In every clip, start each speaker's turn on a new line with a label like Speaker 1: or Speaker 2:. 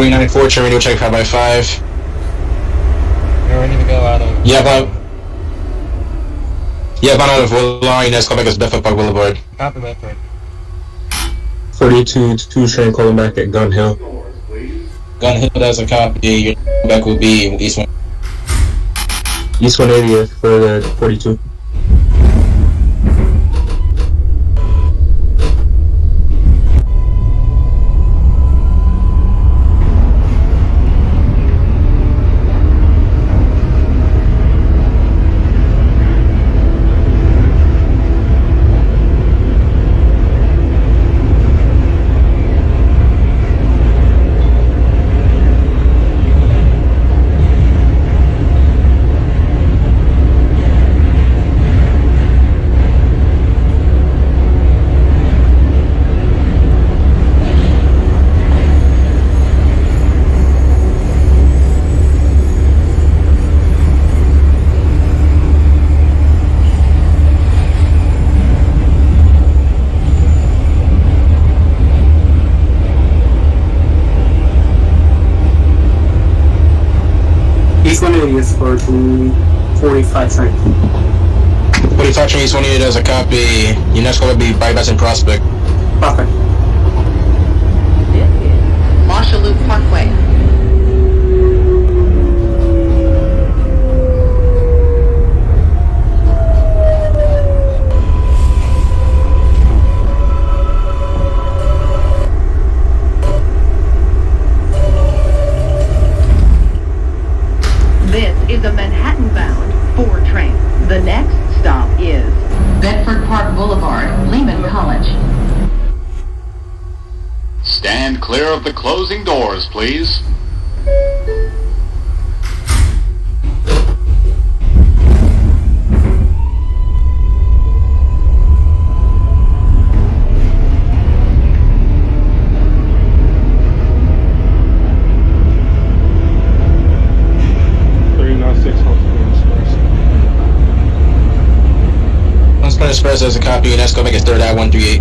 Speaker 1: 394, train radio check 5x5.
Speaker 2: We're ready to go out of...
Speaker 1: Yeah, out of Willard, next call back is Bedford Park Boulevard.
Speaker 2: Copy Bedford.
Speaker 3: 42, 2 train calling back at Gun Hill.
Speaker 1: Gun Hill, that's a copy. Your back will be East 1.
Speaker 3: East 180th for the 42.
Speaker 4: East 180th for the 45 train.
Speaker 1: 45 train East 180, that's a copy. Your next call will be Bypass and Prospect.
Speaker 4: Prospect.
Speaker 5: This is Marshall Loop Parkway. This is a Manhattan-bound 4 train. The next stop is Bedford Park Boulevard, Lehman College.
Speaker 6: Stand clear of the closing doors, please.
Speaker 1: Express as a copy, and that's going to make it third at 138.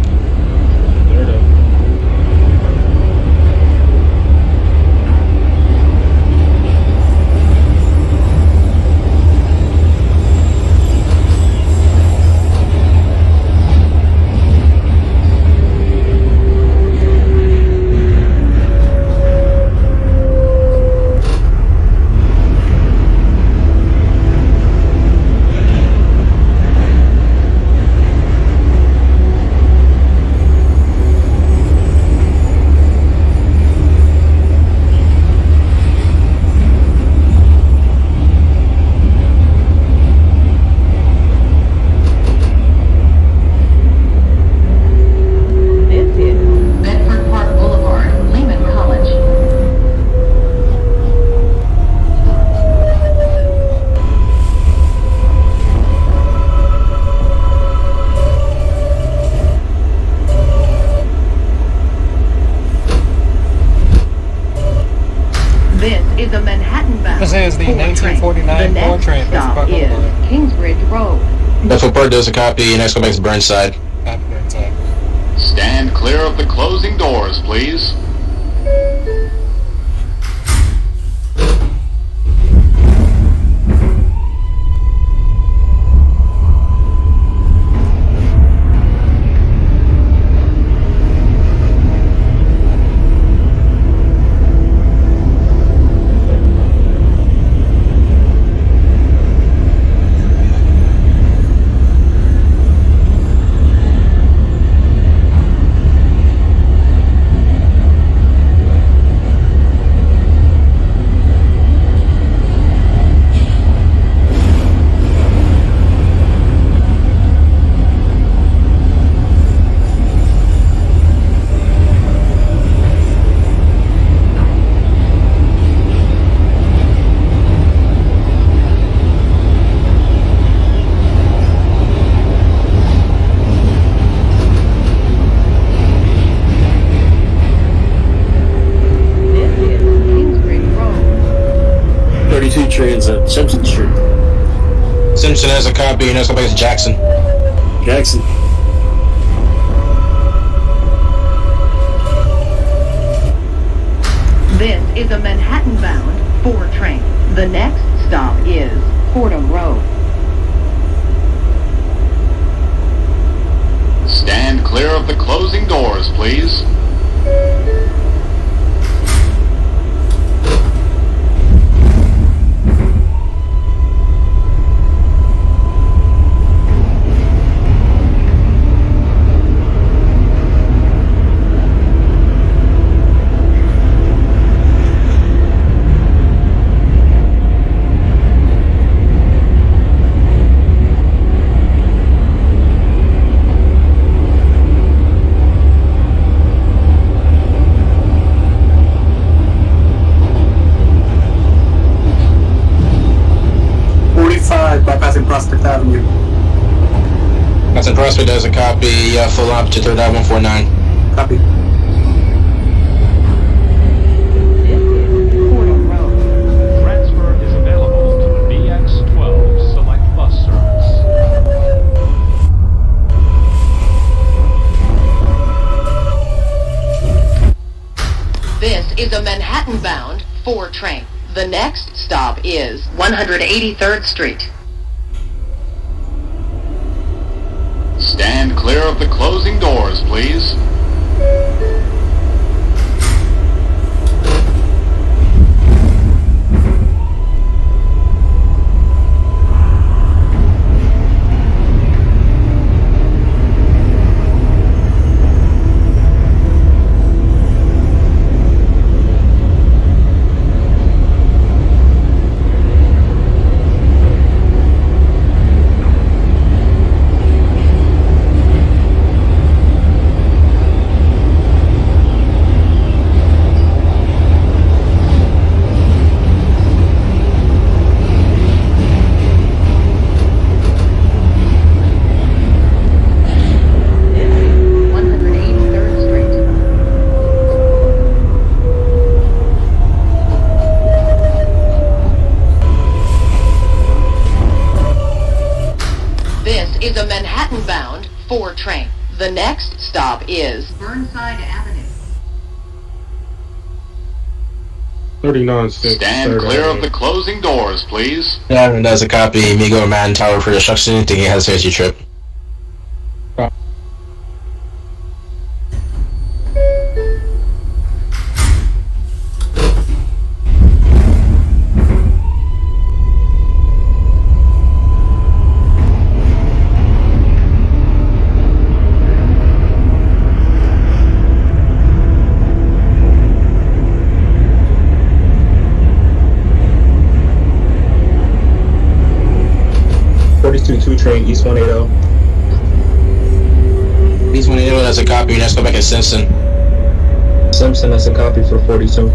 Speaker 5: Is a Manhattan-bound.
Speaker 2: This is the 1949
Speaker 5: The next
Speaker 2: train.
Speaker 5: stop is Kingsbridge Road.
Speaker 1: Bedford Park does a copy, and next go back to Burnside.
Speaker 2: Copy Burnside.
Speaker 6: Stand clear of the closing doors, please.
Speaker 3: Trains at Simpson Street.
Speaker 1: Simpson has a copy, and next go back to Jackson.
Speaker 3: Jackson.
Speaker 5: This The next stop is Fordham Road.
Speaker 6: Stand clear of the closing doors, please.
Speaker 4: Bypassing Prospect Avenue.
Speaker 1: That's in Prospect, there's a copy, full up to 3rd Ave 149.
Speaker 4: Copy.
Speaker 5: Fordham Road.
Speaker 7: Transfer is available to the BX12 Select Bus Service.
Speaker 5: This is a Manhattan-bound 4 train. The next stop is 183rd Street.
Speaker 6: Stand clear of the closing doors, please.
Speaker 5: Is a Manhattan-bound 4 train. The next stop is Burnside Avenue.
Speaker 3: 39
Speaker 6: Stand clear of the closing doors, please.
Speaker 1: Yeah, and there's a copy, Migo Man Tower for destruction, thinking it has a safety trip.
Speaker 3: Train East 180.
Speaker 1: East 180, that's a copy, let's go back at Simpson.
Speaker 3: Simpson, that's a copy for 42.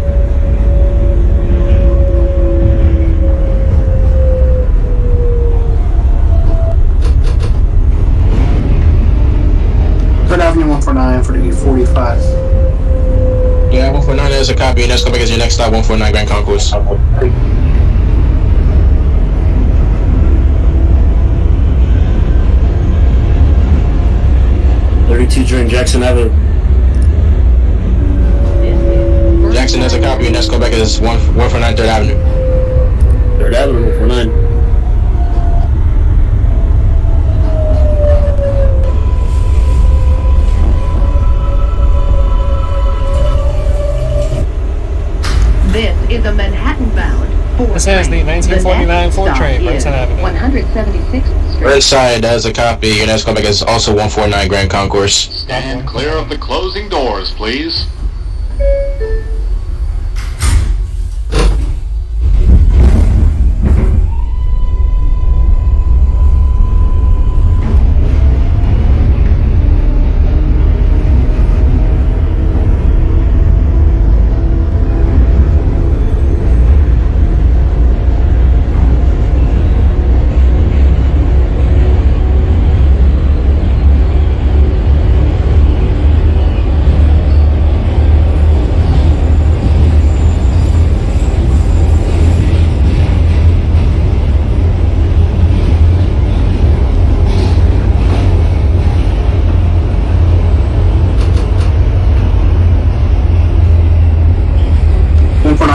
Speaker 4: Third Avenue 149 for the 45.
Speaker 1: Yeah, 149, there's a copy, let's go back as your next stop, 149 Grand Concourse.
Speaker 3: 32 during Jackson Avenue.
Speaker 1: Jackson, there's a copy, let's go back as 149 3rd Avenue.
Speaker 3: 3rd Avenue, 149.
Speaker 5: This is a Manhattan-bound 4
Speaker 2: This has the
Speaker 5: train.
Speaker 2: 1949 4
Speaker 5: next
Speaker 2: train,
Speaker 5: stop
Speaker 2: Bronx
Speaker 5: is
Speaker 2: Avenue.
Speaker 5: 176th Street.
Speaker 1: Burnside, there's a copy, and let's go back as also 149 Grand Concourse.
Speaker 6: Stand clear of the closing doors, please.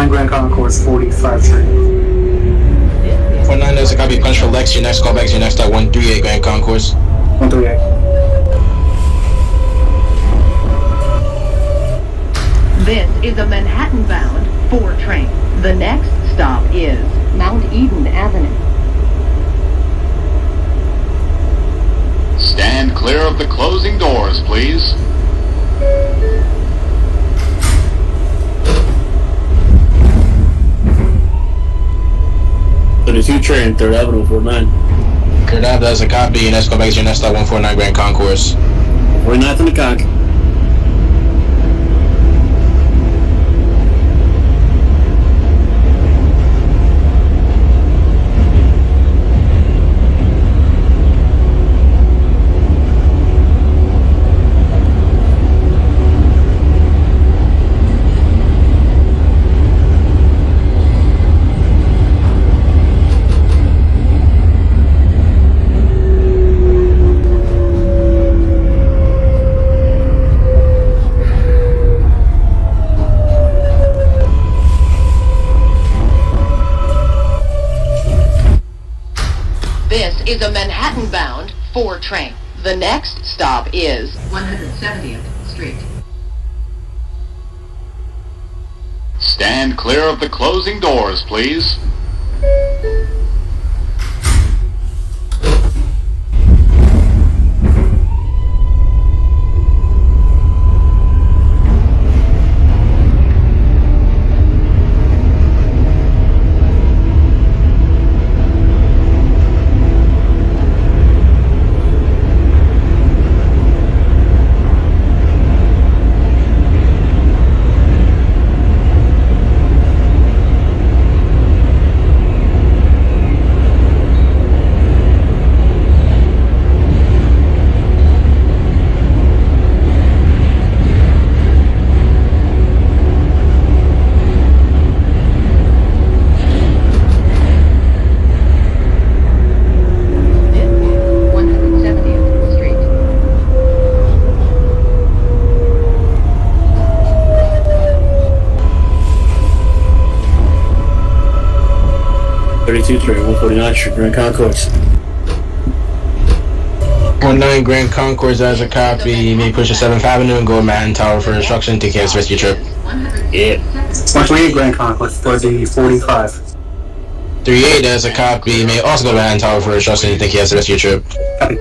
Speaker 4: Grand Concourse 45 train.
Speaker 1: 149, there's a copy. Punch for Lex. Your next callback is your next stop 138 Grand Concourse.
Speaker 4: 138.
Speaker 5: This is a Manhattan-bound 4 train. The next stop is Mount Eden Avenue.
Speaker 6: Stand clear of the closing doors, please.
Speaker 3: Train, 3rd Avenue, 49.
Speaker 1: 3rd Ave, there's a copy. Your next callback is your next stop 149 Grand Concourse.
Speaker 3: 49th in the conch.
Speaker 5: This is a Manhattan-bound 4 train. The next stop is 170th Street.
Speaker 6: Stand clear of the closing doors, please.
Speaker 3: Train, 149 Street, Grand Concourse.
Speaker 1: 19 Grand Concourse, there's a copy. You may push to 7th Avenue and go to Manhattan Tower for instruction to cancel the rest of your trip.
Speaker 3: Yeah.
Speaker 4: 128 Grand Concourse for the 45.
Speaker 1: 38, there's a copy. You may also go to Manhattan Tower for instruction to cancel the rest of your trip.
Speaker 4: Copy.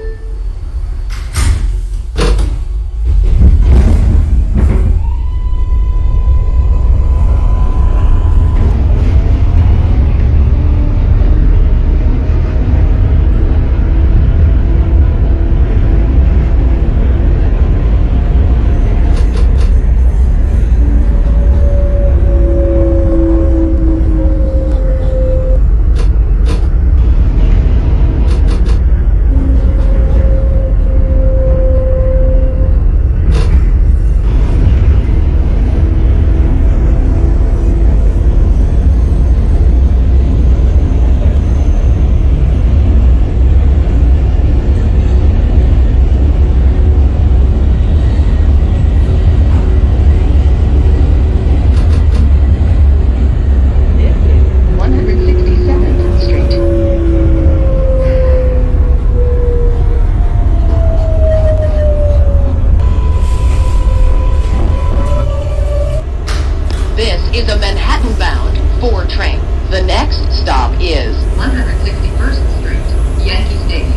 Speaker 5: is a Manhattan-bound 4 train. The next stop is 161st Street, Yankee Stadium.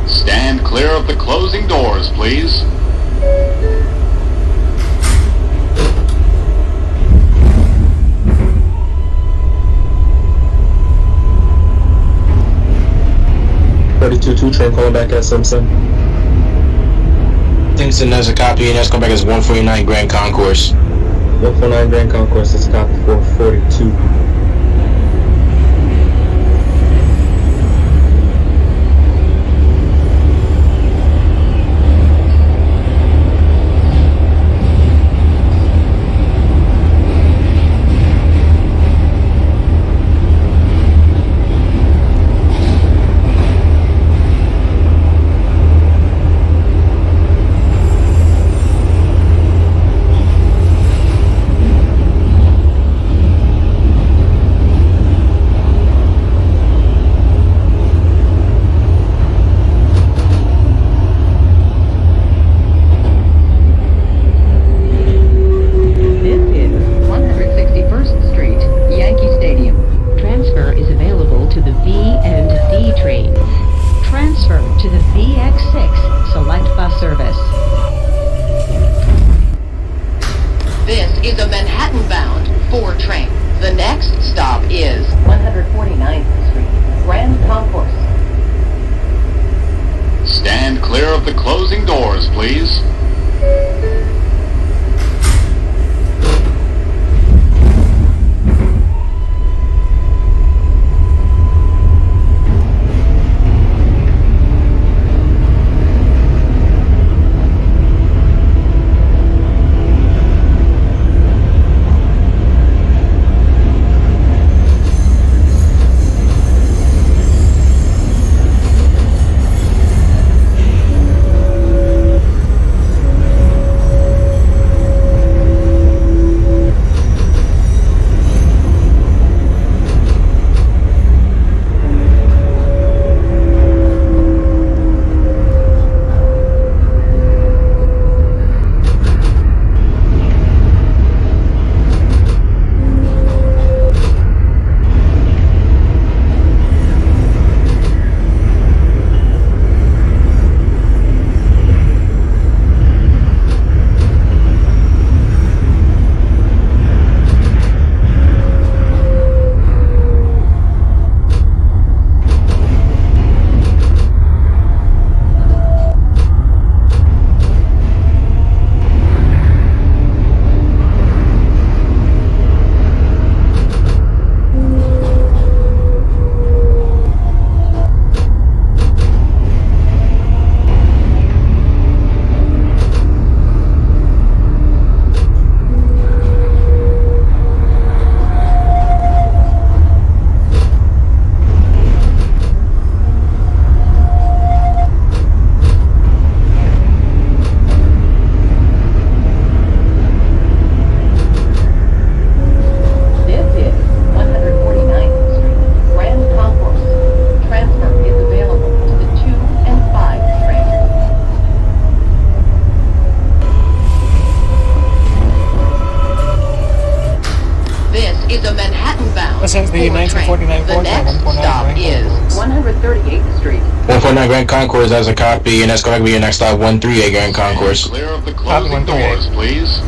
Speaker 6: Stand clear of the closing doors, please.
Speaker 3: Two train calling back at Simpson.
Speaker 1: Kingston has a copy, and that's come back as 149 Grand Concourse.
Speaker 3: 149 Grand Concourse, that's a copy for 42.
Speaker 5: 4 train. The next stop is 149th Street, Grand Concourse.
Speaker 6: Stand clear of the closing doors, please.
Speaker 2: This is the 1949
Speaker 5: The
Speaker 2: Ford
Speaker 5: next stop is 138th Street.
Speaker 1: 149 Grand Concourse as a copy, and that's going to be your next stop, 138 Grand Concourse.
Speaker 6: Clear of the
Speaker 2: Copy,
Speaker 6: closing
Speaker 2: 138.
Speaker 6: doors, please.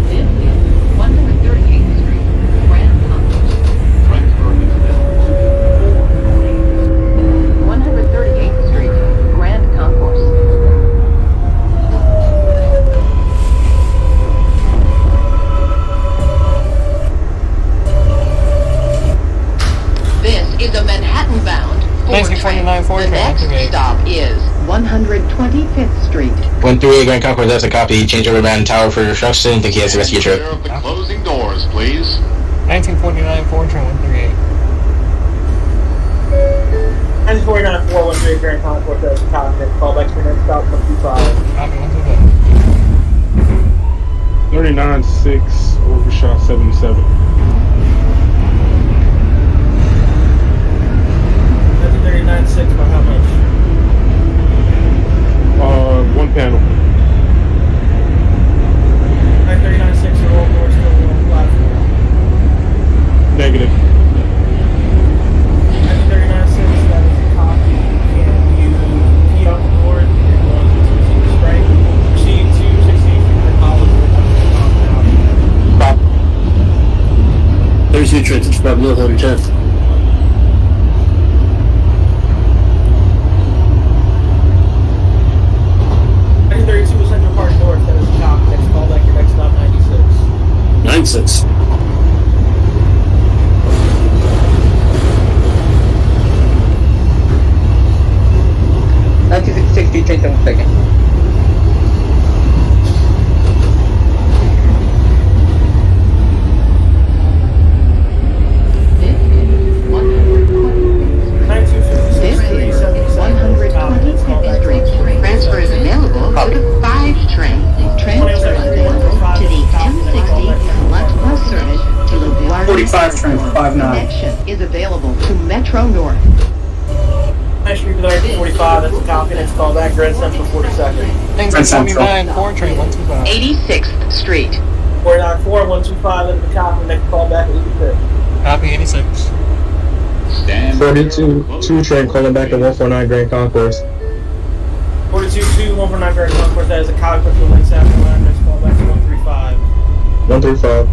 Speaker 5: This is 138th Street, Grand Concourse. 138th Street, Grand Concourse. This is a Manhattan-bound Ford train.
Speaker 2: 1949 Ford
Speaker 5: The
Speaker 2: train,
Speaker 5: next
Speaker 2: activate.
Speaker 5: stop is 125th Street.
Speaker 1: 138 Grand Concourse as a copy, change over Manhattan Tower for instruction, thank you, that's the rest of your
Speaker 6: Clear
Speaker 1: trip.
Speaker 6: of the closing doors, please.
Speaker 2: 1949 Ford train 138.
Speaker 4: 1949 413 Grand Concourse as a copy. Call back to your next stop, 125.
Speaker 2: Copy 125.
Speaker 3: 39-6, overshot 77.
Speaker 4: 1939-6 by how much?
Speaker 3: One panel.
Speaker 4: 1939-6, your old door still on the platform.
Speaker 3: Negative.
Speaker 4: 1939-6, that is a copy. Can you key out the board? You're going to receive the strike. Proceed to 16th Street, College.
Speaker 8: 32 transits from North 110.
Speaker 4: was Central Park North, that is a copy. Next call back, your next stop, 96.
Speaker 8: 96.
Speaker 5: connection is available to Metro North.
Speaker 4: 9th Street to the 1945, that's a copy. Next call back, Grand Central 42nd.
Speaker 2: 1949 4 train 125.
Speaker 5: 86th Street.
Speaker 4: 494, 125, that's a copy. Next call back, 86.
Speaker 2: Copy 86.
Speaker 6: Stand
Speaker 3: 42 2 train calling back at 149 Grand Concourse.
Speaker 4: 42-2, 149 Grand Concourse, that is a copy. Put the link South Carolina. Next call back to 135.
Speaker 3: 135.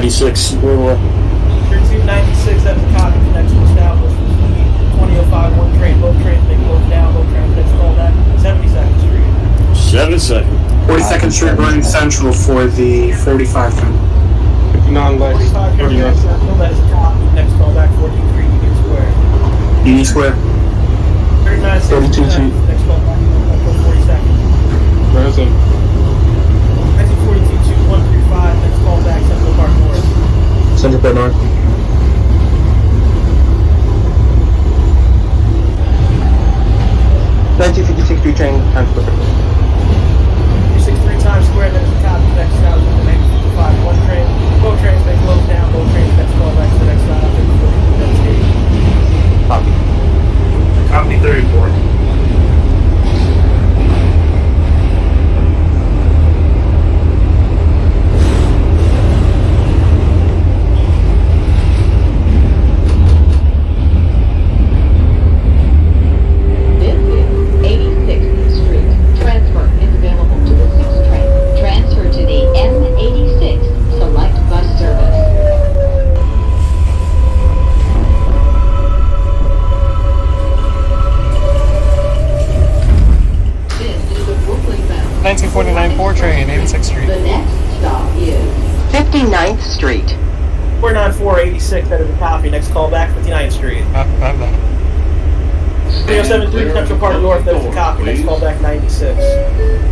Speaker 8: Six.
Speaker 4: 3296, that's a copy. Connection established. 2005, one train. Both trains may close down. Both trains next call back. 72nd Street.
Speaker 8: 7 seconds.
Speaker 9: 42nd Street running central for the 45 train.
Speaker 3: 59 left.
Speaker 4: 45 here, Grand Central. That is a copy. Next call back. 14th Street, Union Square.
Speaker 9: Union Square.
Speaker 3: 32 2.
Speaker 4: Next call back. 42nd.
Speaker 3: Present.
Speaker 4: 1942 135. Next call back. Central Park North.
Speaker 3: Central Park North.
Speaker 10: 1956 Street train transport.
Speaker 4: 363 Times Square, that is a copy. Next stop is the 1955. One train. Both trains may close down. Both trains next call back to the next stop.
Speaker 10: Copy.
Speaker 8: Copy 34.
Speaker 2: train 86th Street.
Speaker 5: The next stop is 59th Street.
Speaker 4: 49486, that is a copy. Next call back, 59th Street. 3073 Central Park North, that is a copy. Next call back, 96.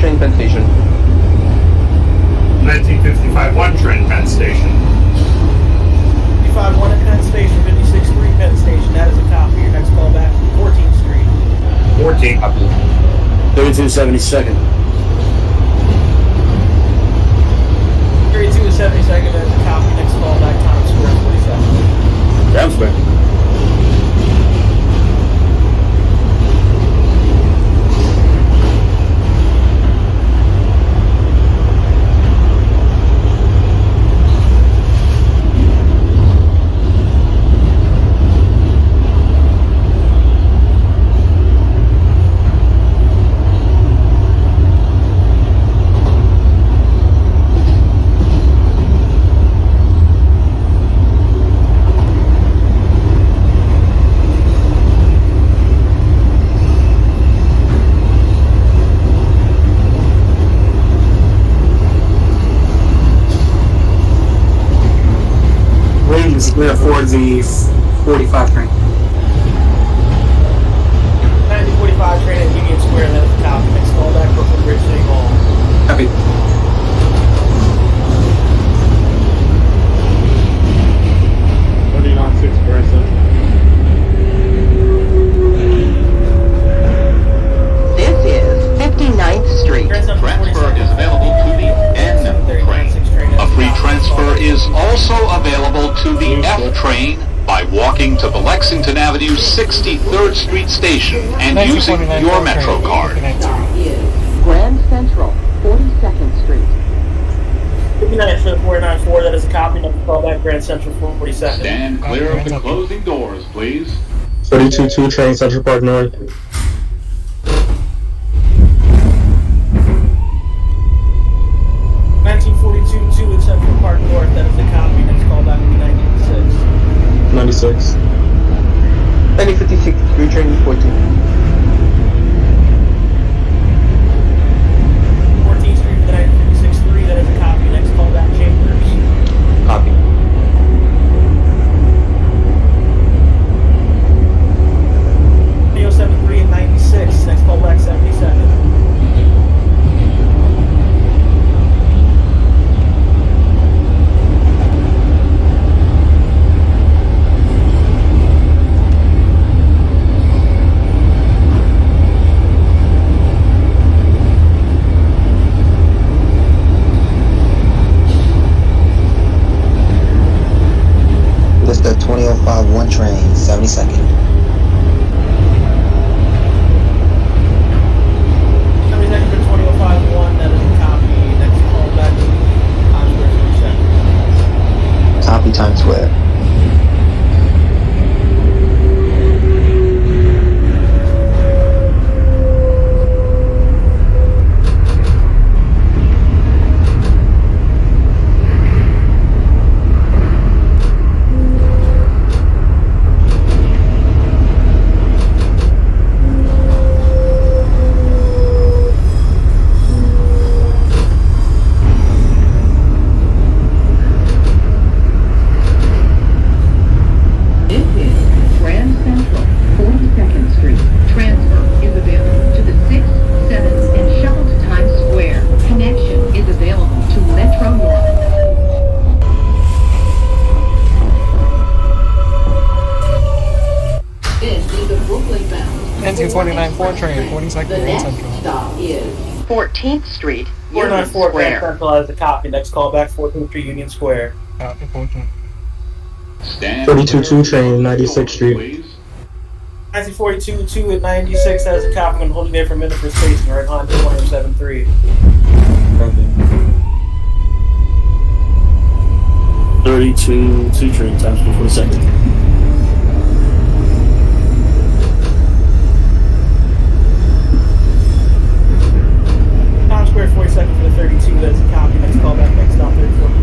Speaker 10: Train Penn Station.
Speaker 8: 1955 1 train Penn Station.
Speaker 4: 55 1 at Penn Station, 56 3 Penn Station. That is a copy. Your next call back, 14th Street.
Speaker 8: 14. 3272nd.
Speaker 4: 32 to 72nd. That is a copy. Next call back, Times Square, 47.
Speaker 8: Times Square.
Speaker 9: for the 45 train.
Speaker 4: 1945 train at Union Square, that is a copy. Next callback, Brooklyn Bridge City Hall.
Speaker 9: Copy.
Speaker 5: This is 59th Street.
Speaker 6: Transfer is available to the N train. A free transfer is also available to the F train by walking to the Lexington Avenue 63rd Street station and using
Speaker 2: 1949
Speaker 6: your
Speaker 2: 4
Speaker 6: Metro
Speaker 2: train,
Speaker 6: card.
Speaker 2: 59th
Speaker 5: Stop
Speaker 2: Street.
Speaker 5: is Grand Central, 42nd Street.
Speaker 4: 59 for the 494, that is a copy. Next callback, Grand Central 42nd.
Speaker 6: Stand clear of the closing doors, please.
Speaker 3: 42-2 train Central Park North.
Speaker 4: Two in Central Park North, that is a copy. Next callback will be 1986.
Speaker 3: 96.
Speaker 10: 1956 3 train 14.
Speaker 4: 14th Street for the 1956-3, that is a copy. Next callback, Chambers.
Speaker 10: Copy.
Speaker 4: 2073 and 96, next callback, 72nd.
Speaker 11: This is the 20051 train, 72nd.
Speaker 4: 72nd for 20051, that is a copy. Next callback, Times Square 32nd.
Speaker 11: Copy Times Square.
Speaker 5: This is Grand Central, 42nd Street. Transfer is available to the 6th, 7th, and shuttle to Times Square. Connection is available to Metro North. This is the Brooklyn bound
Speaker 2: 1949 4 train, 42nd
Speaker 5: The
Speaker 2: Grand
Speaker 5: next
Speaker 2: Central.
Speaker 5: stop is 14th Street, Union
Speaker 4: 494 Grand
Speaker 5: Square.
Speaker 4: Central, that is a copy. Next callback, 14th Street, Union Square.
Speaker 2: Important.
Speaker 6: Stand
Speaker 3: 42-2 train 96th Street.
Speaker 6: please.
Speaker 4: 1942, 2 at 96, that is a copy. I'm holding there for a minute for spacing, right on 1073.
Speaker 3: Copy.
Speaker 8: 32-2 train times per 42nd.
Speaker 4: Times Square 42nd for the 32, that is a copy. Next callback, next stop, 34th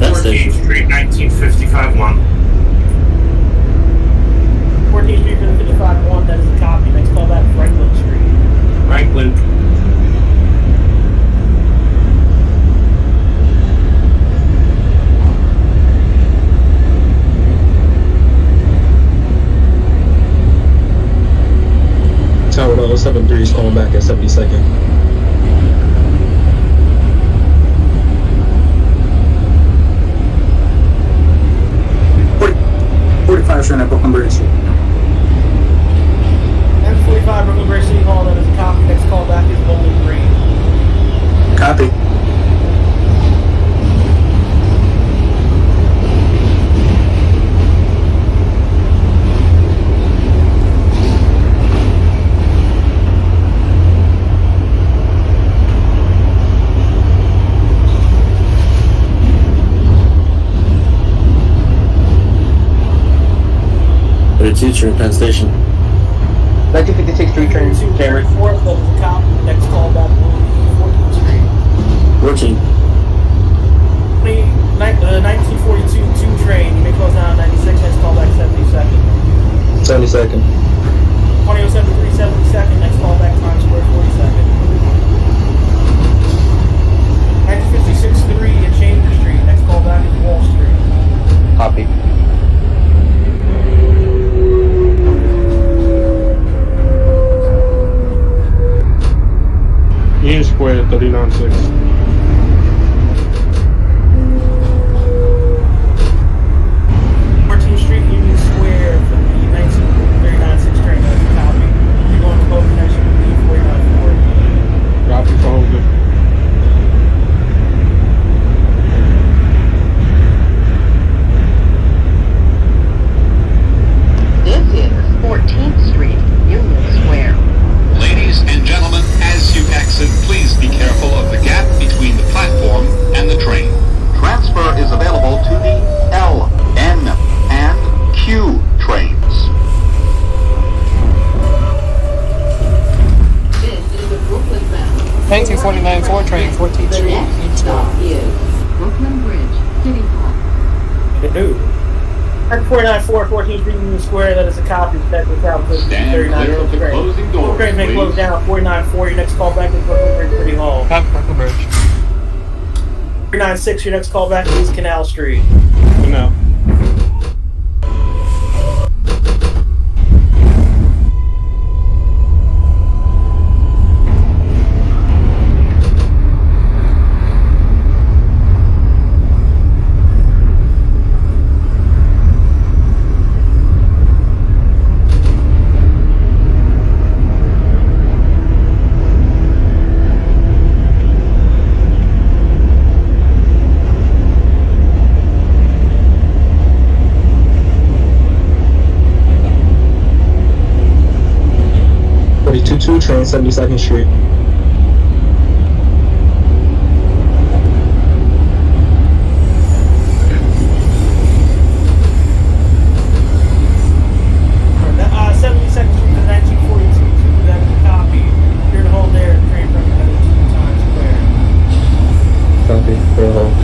Speaker 4: Penn Station.
Speaker 8: 14th Street, 1955-1.
Speaker 4: 14th Street for the 55-1, that is a copy. Next callback, Franklin Street.
Speaker 8: Franklin.
Speaker 3: Tower 073 is calling back at 72nd.
Speaker 9: 45 train at Brooklyn Bridge.
Speaker 4: M45 Brooklyn Bridge City Hall, that is a copy. Next callback is Bowling Green.
Speaker 9: Copy.
Speaker 3: Teacher in Penn Station.
Speaker 10: 1956 3 train Chambers.
Speaker 4: 4th, that is a copy. Next callback will be 14th Street.
Speaker 3: 14.
Speaker 4: 1942 2 train, you may close down 96, next callback 72nd.
Speaker 3: 72nd.
Speaker 4: 2073 72nd, next callback Times Square 42nd. 1956 3 at Chambers Street, next callback is Wall Street.
Speaker 2: train, 14th
Speaker 5: The
Speaker 2: Street,
Speaker 5: next stop is Brooklyn Bridge, City Hall.
Speaker 4: Dude. At 494 14th Street Union Square, that is a copy. That is out to
Speaker 6: Stand
Speaker 4: 39
Speaker 6: clear of the closing doors,
Speaker 4: Train may close
Speaker 6: please.
Speaker 4: down at 494. Your next call back is Brooklyn Bridge City Hall.
Speaker 2: Copy, Brooklyn Bridge.
Speaker 4: 396, your next call back is Canal Street.
Speaker 2: No.
Speaker 3: Two train, 72nd Street.
Speaker 4: That 72nd Street to 1942, that is a copy. You're to hold there, train from Times Square.
Speaker 3: Copy, for hold.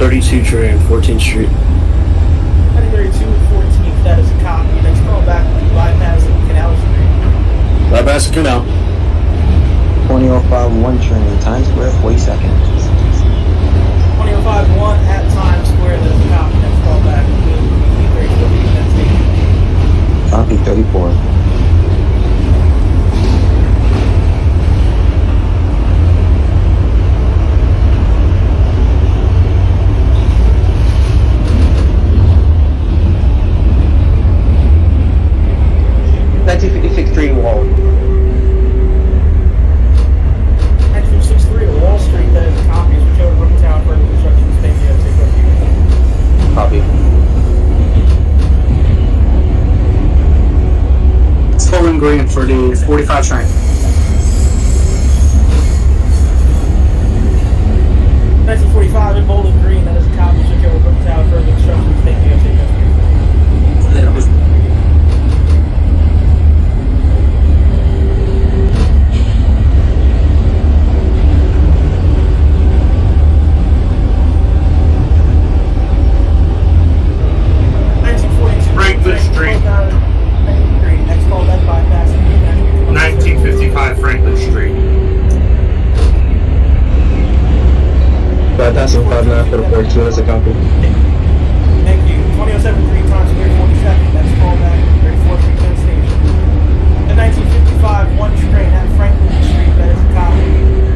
Speaker 8: 32 train, 14th Street.
Speaker 4: 1932 and 14th, that is a copy. Next call back will be bypassing Canal Street.
Speaker 8: Bypass the canal.
Speaker 11: 20051 train, Times Square, 40 seconds.
Speaker 4: 205-1 at Times Square, that is a copy. Next call back will be 34.
Speaker 11: Copy, 34.
Speaker 10: Wall.
Speaker 4: 9263 Wall Street, that is a copy. Switch over to Brooklyn Town for construction. Thank you. Take over.
Speaker 10: Copy.
Speaker 9: It's Bowling Green for the 45 train.
Speaker 4: 1945 in Bowling Green, that is a copy. Switch over to Brooklyn Town for construction. Thank you. Take over.
Speaker 8: Franklin Street. 1955 Franklin Street.
Speaker 3: Bypassing 59 for the 42, that's a copy.
Speaker 4: Thank you. 2073 Times Square, 42nd. Next call back, 34th Street Penn Station. The 1955 one train at Franklin Street, that is a copy.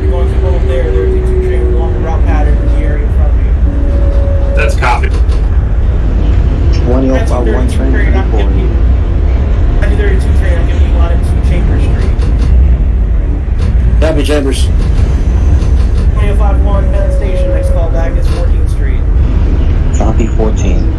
Speaker 4: You're going to hold there. There's a two train along the route pattern in the area in front of you.
Speaker 8: That's copy.
Speaker 11: 20051 train, 34.
Speaker 4: 1932 train, I'm giving you line to Chambers Street.
Speaker 8: Copy, Chambers.
Speaker 4: 2051 Penn Station, next call back is 14th Street.
Speaker 11: Copy, 14.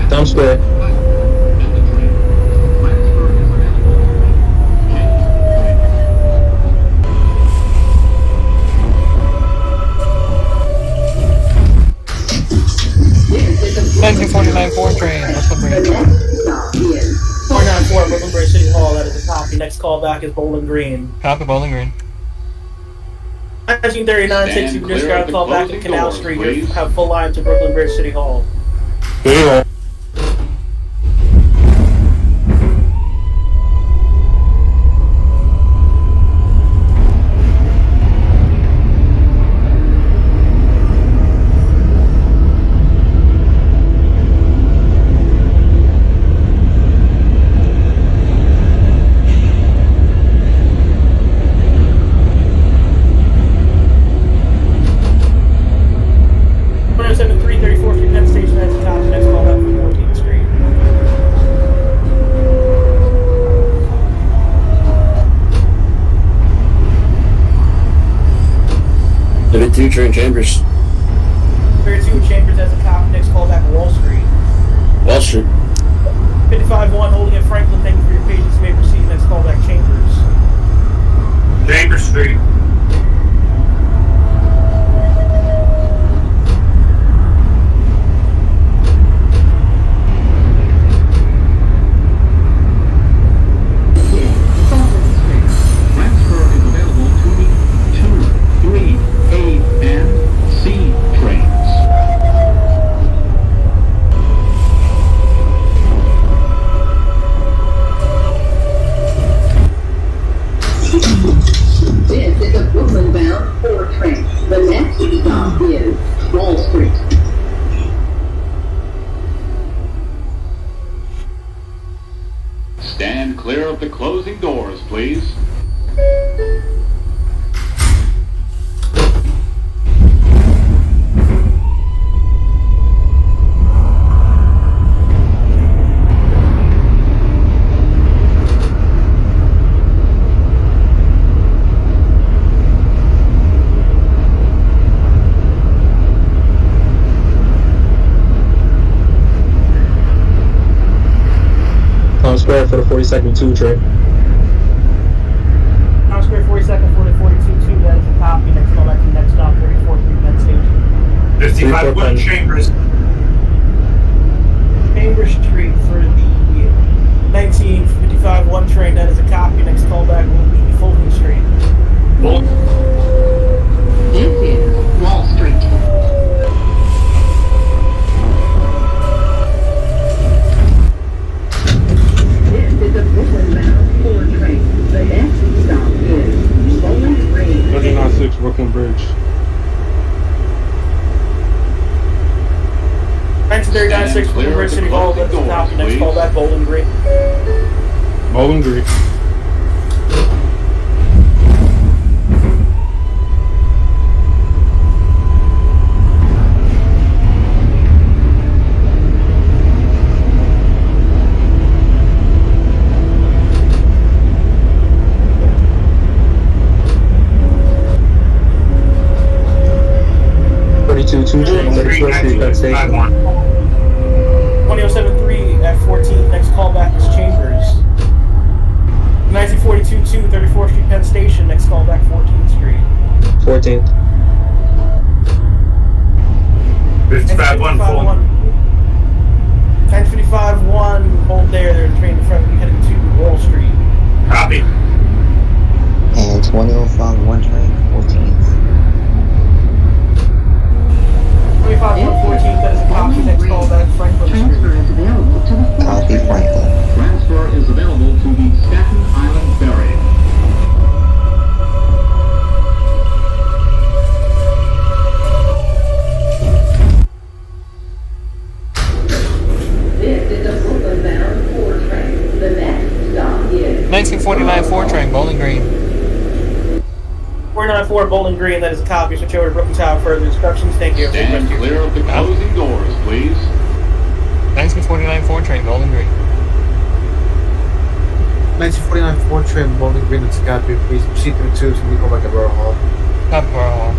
Speaker 3: Times Square.
Speaker 2: Train, Brooklyn Bridge.
Speaker 4: 494 Brooklyn Bridge City Hall, that is a copy. Next call back is Bowling Green.
Speaker 2: Copy, Bowling Green.
Speaker 4: 1939 takes you just got to call back to Canal Street. You have full line to Brooklyn Bridge City Hall.
Speaker 8: City Hall. Future in Chambers.
Speaker 4: 32 Chambers as a cop. Next call back Wall Street.
Speaker 8: Wall Street.
Speaker 4: 55-1 holding at Franklin. Thank you for your patience. You may proceed. Next callback, Chambers.
Speaker 8: Chambers Street.
Speaker 6: Transfer is available to the 2, 3, 8, and C trains.
Speaker 5: This is a Brooklyn-bound 4 train. The next stop is Wall Street.
Speaker 6: Stand clear of the closing doors, please.
Speaker 3: Times Square for the 42nd 2 train.
Speaker 4: Town Square 42nd for the 42-2. That is a copy. Next callback to next stop, 34th Street, Penn Station.
Speaker 8: 55 Chambers.
Speaker 4: Chambers Street for the 1955-1 train. That is a copy. Next callback will be Fulton Street.
Speaker 5: This is Wall Street. This is a Brooklyn-bound 4 train. The next stop is Bowling Green.
Speaker 9: 39-6 Brooklyn Bridge.
Speaker 4: 1939-6 Brooklyn Bridge City Hall. That's a copy. Next callback, Bowling Green.
Speaker 9: Bowling Green.
Speaker 3: Two train, 31st Street, Penn Station.
Speaker 4: 2073 at 14th. Next callback is Chambers. 1942-2, 34th Street, Penn Station. Next callback, 14th Street.
Speaker 3: 14th.
Speaker 8: 55-1 full.
Speaker 4: 1055-1, hold there. There's a train in front of you heading to Wall Street.
Speaker 8: Copy.
Speaker 11: And 2051 train, 14th.
Speaker 4: 25-1, 14th, that is a copy. Next callback, Franklin
Speaker 5: Transfer
Speaker 4: Street.
Speaker 5: is available to the
Speaker 11: Copy Franklin.
Speaker 6: Transfer is available to the Staten Island Ferry.
Speaker 5: This is a Brooklyn-bound 4 train. The next stop is
Speaker 2: 1949 4 train, Bowling Green.
Speaker 4: 494 Bowling Green, that is a copy. Switch over to Brooklyn Tower for further instructions. Thank you.
Speaker 6: Stand clear of the closing doors, please.
Speaker 2: 1949 4 train, Bowling Green.
Speaker 12: 1949 4 train, Bowling Green, it's a copy. Please proceed through tubes and we go back to Borough Hall.
Speaker 2: Copy, Borough Hall.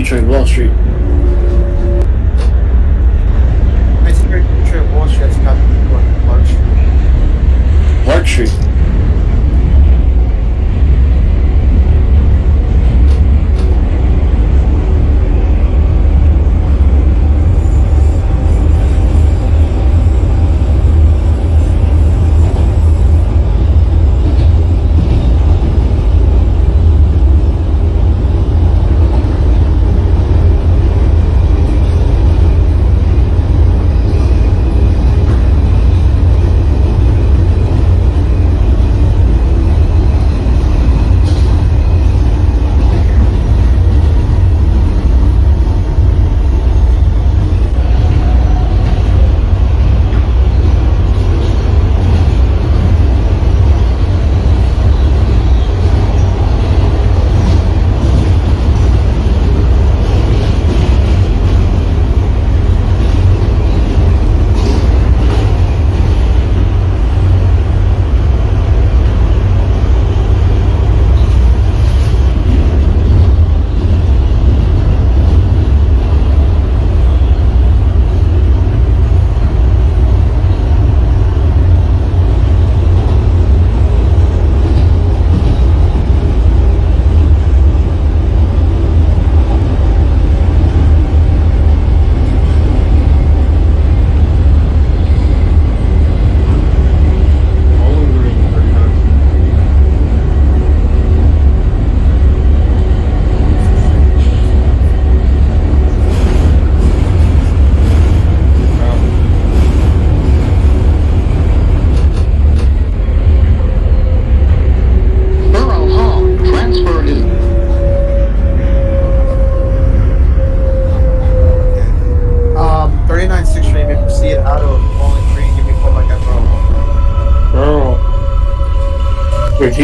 Speaker 13: train, Wall Street.
Speaker 12: 1932 train, Wall Street, that's a copy. Park Street.
Speaker 13: Park Street.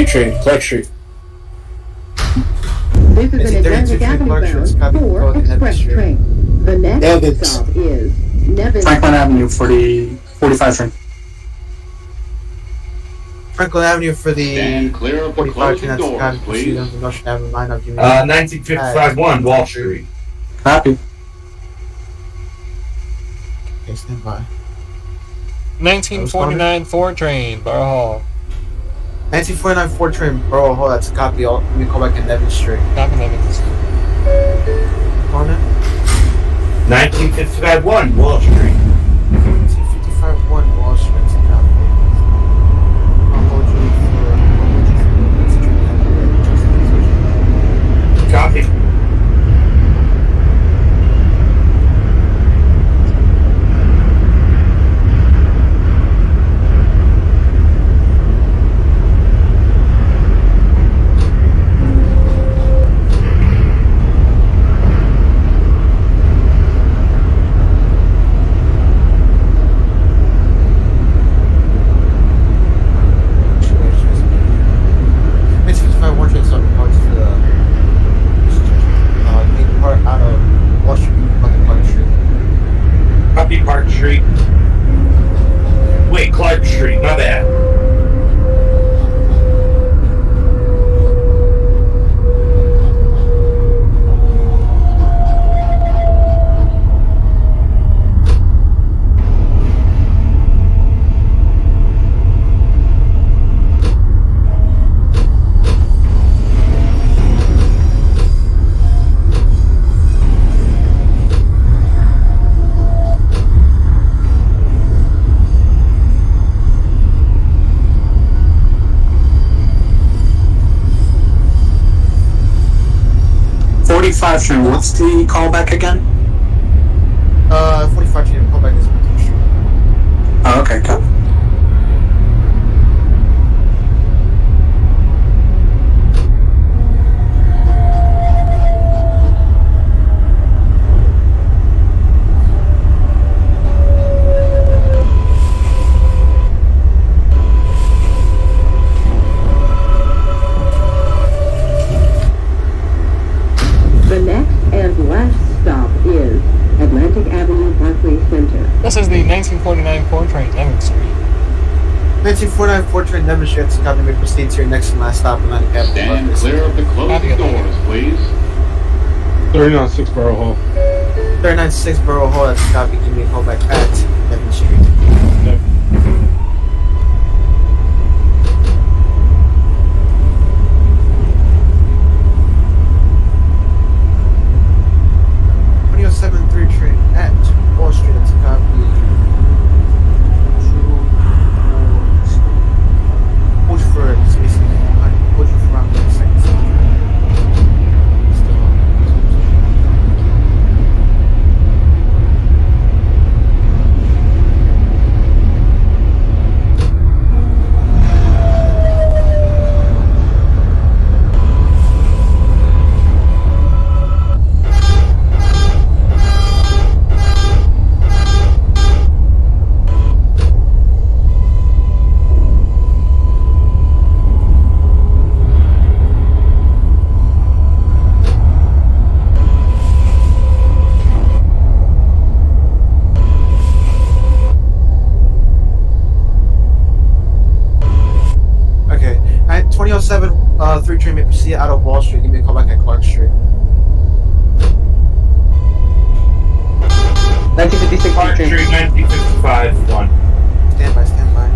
Speaker 13: 32 train, Clark Street.
Speaker 5: This is an Atlantic Avenue bound 4 express train. The next
Speaker 9: Evans.
Speaker 5: stop is Nevins.
Speaker 9: Franklin Avenue for the 45 train.
Speaker 12: Franklin Avenue for the
Speaker 6: Stand clear of the
Speaker 12: 45
Speaker 6: closing
Speaker 12: train.
Speaker 6: doors,
Speaker 12: That's
Speaker 6: please.
Speaker 12: the Notion Avenue line of
Speaker 8: 1955-1 Wall Street.
Speaker 9: Copy.
Speaker 12: Okay, stand by.
Speaker 2: 1949 4 train, Borough Hall.
Speaker 12: 1949 4 train, Borough Hall. That's a copy. Let me call back in Nevin Street.
Speaker 2: Copy Nevins.
Speaker 12: On it.
Speaker 8: 1955-1 Wall Street.
Speaker 12: 1955 1 Wall Street. That's a copy. I'll hold you for.
Speaker 8: Copy. Copy Park Street. Wait, Clark Street, my bad.
Speaker 9: Train. What's the callback again?
Speaker 12: 45 train. Callback is Midtown Street.
Speaker 9: Oh, okay, copy.
Speaker 2: This is the 1949 4 train, Nevins Street.
Speaker 12: 1949 4 train, Nevin Street. That's a copy. May proceed to your next and last stop, Atlantic Avenue.
Speaker 6: Stand clear of the closing doors, please.
Speaker 3: 39-6 Borough Hall.
Speaker 12: 396 Borough Hall. That's a copy. Give me a call back at Nevin Street.
Speaker 3: Yep.
Speaker 12: train at Wall Street. That's a copy. Hold for space. Hold for around 10 seconds. Okay, at 2007, 3 train may proceed out of Wall Street. Give me a call back at Clark Street.
Speaker 10: 1956
Speaker 8: Clark
Speaker 10: train.
Speaker 8: Street, 1955, 1.
Speaker 12: Stand by, stand by.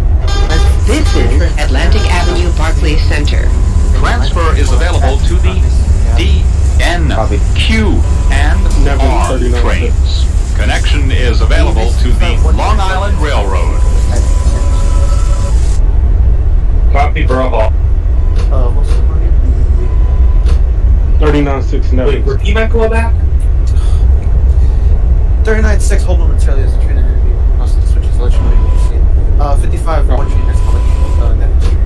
Speaker 5: This is Atlantic Avenue Barclays Center.
Speaker 6: Transfer is available to the D, N, Q, and R trains. Connection is available to the Long Island Railroad.
Speaker 8: Copy, Borough Hall.
Speaker 12: What's the money?
Speaker 3: 39-6 Nevins.
Speaker 8: Wait, repeat my call back?
Speaker 12: 39-6, hold momentarily as the train interview. Crossing the switches, let you know you can see it. 55, 1 train, next call back, Nevin Street.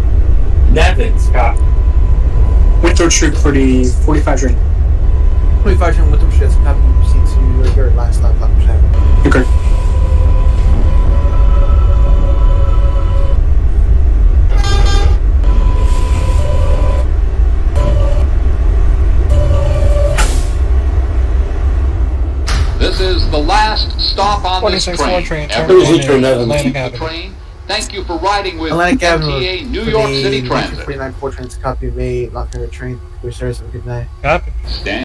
Speaker 8: Nevins, copy.
Speaker 9: Winthrop Street for the 45 train.
Speaker 12: 25 train, Winthrop Street, that's a copy. Proceed to your last stop, Clark Street.
Speaker 9: Okay.
Speaker 6: last stop on this
Speaker 2: 26
Speaker 6: train.
Speaker 2: train.
Speaker 6: Everyone
Speaker 13: Turn
Speaker 6: who
Speaker 13: Atlantic
Speaker 6: uses the
Speaker 2: Avenue.
Speaker 6: train, thank you for riding with
Speaker 12: Atlantic Avenue.
Speaker 6: MTA New
Speaker 12: for
Speaker 6: York
Speaker 12: the
Speaker 6: City Transit.
Speaker 12: 1949 4 trains, copy May, Lock River train. Your service, have a good night.
Speaker 2: Copy.
Speaker 6: Stand